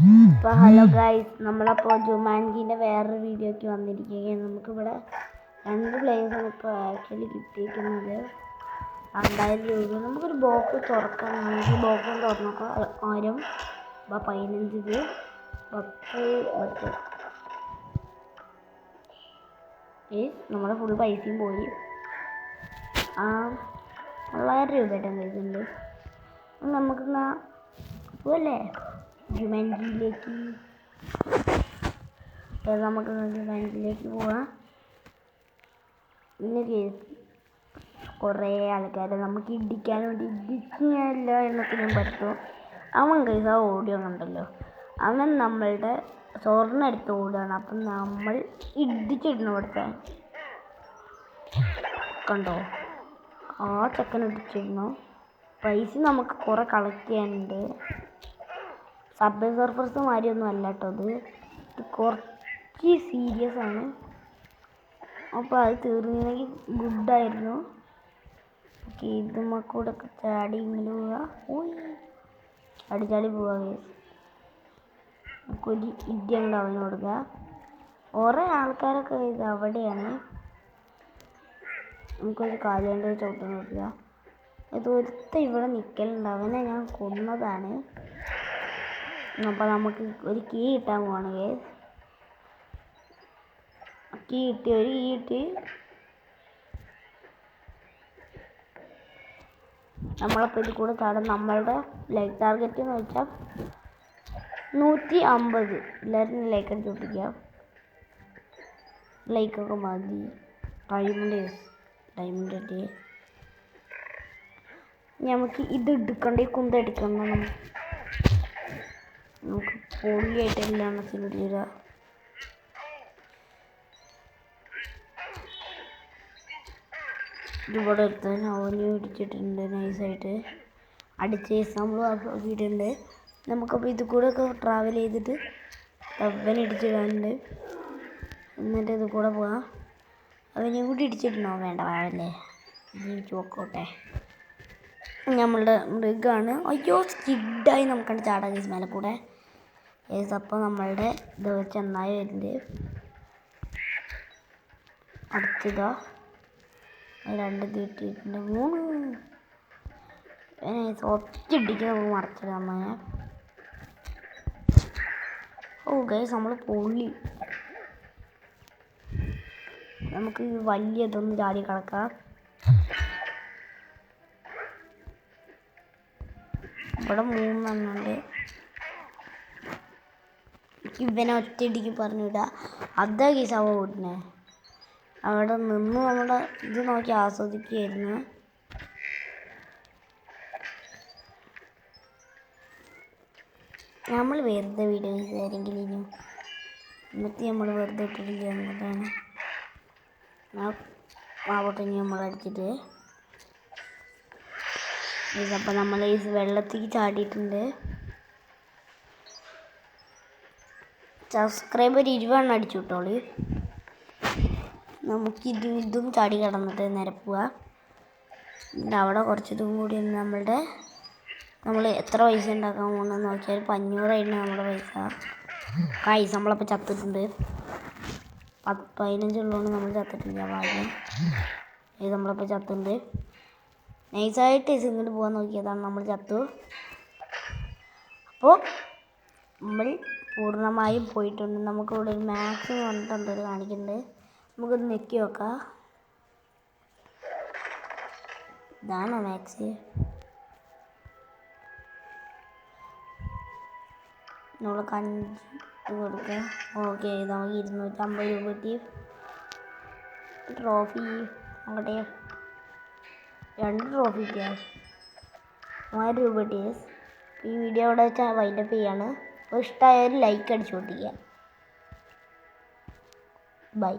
അപ്പോൾ hello guys, നമ്മളപ്പോൾ ജുമാൻജിൻ്റെ വേറൊരു വീഡിയോയ്ക്ക് വന്നിരിക്കുകയാണ്. നമുക്കിവിടെ 2 പ്ലേസാണ് ഇപ്പോൾ ആക്ച്വലി കിട്ടിയിരിക്കുന്നത്. 2000 രൂപ. നമുക്കൊരു ബോക്സ് തുറക്കാം. നമുക്ക് ബോക്സ് തുറന്നു നോക്കാം. 1000, 15, 10 നമ്മുടെ ഫുൾ പൈസയും പോയി. 900 രൂപ കഴിക്കുന്നുണ്ട്. നമുക്ക് പോലെ ജുമാൻജിയിലേക്ക് പോവാം. പിന്നെ കുറേ ആൾക്കാരെ നമുക്ക് ഇടിക്കാൻ വേണ്ടി ഇടിച്ച് ഞാൻ എല്ലാ എണ്ണത്തിനും പറ്റും. അവൻ കൈസ ഓടിയോ കണ്ടല്ലോ, അവൻ നമ്മളുടെ സ്വർണ്ണം എടുത്ത് ഓടുകയാണ്. അപ്പം നമ്മൾ ഇടിച്ചിടുന്നു. ഇവിടുത്തെ കണ്ടോ, ആ ചെക്കൻ ഇടിച്ചിരുന്നു. പൈസ നമുക്ക് കുറേ കളക്ട് ചെയ്യാനുണ്ട്. സബ്വേ സർഫേഴ്സ് മാതിരിയൊന്നും അല്ല കേട്ടോ, ഇത് കുറച്ച് സീരിയസ് ആണ്. അപ്പോൾ അത് തീർന്നെങ്കിൽ ഗുഡായിരുന്നു. ഓക്കെ, ഇതുമ്മക്കൂടെ ചാടി ഇങ്ങനെ പോവുക. ചാടി പോവുക. നമുക്കൊരു ഇടിയുണ്ട് അവന് കൊടുക്കുക. കുറേ ആൾക്കാരൊക്കെ ഇത് അവിടെയാണ്. നമുക്കൊരു കാലുകൊണ്ട് ചവിട്ടാൻ കൊടുക്കുക. ഇത് ഒരുത്ത ഇവിടെ നിൽക്കലുണ്ട്, അവനെ ഞാൻ കൊന്നതാണ്. അപ്പോൾ നമുക്ക് ഒരു കീ കിട്ടാൻ പോവാണ്. കീ കിട്ടി നമ്മളപ്പോൾ ഇത് കൂടെ ചാടും. നമ്മളുടെ ലൈക്ക് ടാർഗറ്റ് എന്ന് വെച്ചാൽ 150. എല്ലാവരും ലൈക്ക് അടിച്ച് പൊട്ടിക്കാം. ലൈക്കൊക്കെ മതി. ഡയമണ്ട് കിട്ടി. നമുക്ക് ഇത് എടുക്കണ്ടേ, കുന്തെടുക്കണം. നമുക്ക് പൊളിയായിട്ടെല്ലാം സിനിമ ഇവിടെ എടുത്താൽ അവന് ഇടിച്ചിട്ടുണ്ട്. നൈസായിട്ട് അടിച്ച് നമ്മൾ ആക്കിയിട്ടുണ്ട്. നമുക്കപ്പോൾ ഇത് കൂടെ ഒക്കെ ട്രാവൽ ചെയ്തിട്ട് അവനെ ഇടിച്ചിടാനുണ്ട്. എന്നിട്ട് ഇത് കൂടെ പോകാം. അവനെയും കൂടി ഇടിച്ചിട്ടുണ്ടോ? വേണ്ട വേണ്ടല്ലേ, ഇടിച്ചു നോക്കോട്ടെ. നമ്മളുടെ മൃഗമാണ്. അയ്യോ, സ്കിഡായി നമുക്കണ്ട് ചാടാൻ കേസ് മേലെ കൂടെ. അപ്പോൾ നമ്മളുടെ ഇത് ചെന്നായി വരുന്നുണ്ട്. അടുത്തതാ 2 കിട്ടിയിട്ടുണ്ട്. 3 ഒറ്റയിടിക്ക് നമുക്ക് മറച്ചിടാം അമ്മനെ. ഗൈസ്, നമ്മൾ പൊള്ളി. നമുക്ക് വലിയ ഇതൊന്ന് ചാടി കിടക്കാം. ഇവിടെ 3 എണ്ണുണ്ട്. ഇവനെ ഒറ്റയിടിക്ക് പറഞ്ഞു വിടുക. അതാ കേസ് അവ ഓടുന്നേ. അവിടെ നിന്ന് നമ്മുടെ ഇത് നോക്കി ആസ്വദിക്കുകയായിരുന്നു. നമ്മൾ വെറുതെ വീഡിയോ ആരെങ്കിലും ഇനിയും എന്നിട്ട് നമ്മൾ വെറുതെ ഇട്ടിട്ടില്ല എന്നതാണ്. ആവട്ടെ, ഇനി നമ്മൾ അടിച്ചിട്ട് അപ്പം നമ്മൾ ഈ വെള്ളത്തിൽ ചാടിയിട്ടുണ്ട്. സബ്സ്ക്രൈബർ 20 അടിച്ചു വിട്ടോളൂ. ഇതും ചാടി കിടന്നിട്ട് നിരപ്പുക. അവിടെ കുറച്ചിതും കൂടി നമ്മൾ എത്ര പൈസ ഉണ്ടാക്കാൻ പോകണമെന്ന് നോക്കിയാൽ 500 ആയിരുന്നു നമ്മുടെ പൈസ. നമ്മളപ്പോൾ ചത്തിട്ടുണ്ട്. 15 ഉള്ളതുകൊണ്ട് നമ്മൾ ചത്തിട്ടില്ല. ഭാഗ്യം. ഇത് നമ്മളപ്പോൾ ചത്തുണ്ട്. നൈസായിട്ട് ഇങ്ങോട്ട് പോകാൻ നോക്കിയതാണ്, നമ്മൾ ചത്തു. അപ്പോൾ നമ്മൾ പൂർണ്ണമായും പോയിട്ടുണ്ട്. നമുക്കിവിടെ ഒരു മാക്സ് പറഞ്ഞിട്ടുണ്ട് കാണിക്കുന്നുണ്ട്. നമുക്കൊന്ന് നെക്കി നോക്കാം. ഇതാണോ മാക്സ്? നമ്മൾ 5 കൊടുക്കുക. ഓക്കെ, നമുക്ക് 250 രൂപ കിട്ടി. ട്രോഫി അങ്ങോട്ടെ 2 ട്രോഫി കിട്ടിയാൽ 1000 രൂപ കിട്ടി. ഈ വീഡിയോ ഇവിടെ വെച്ചാൽ വൈൻഡപ്പ് ചെയ്യാണ്. അപ്പോൾ ഇഷ്ടമായൊരു ലൈക്ക് അടിച്ചു പൊട്ടിക്കുക. ബൈ.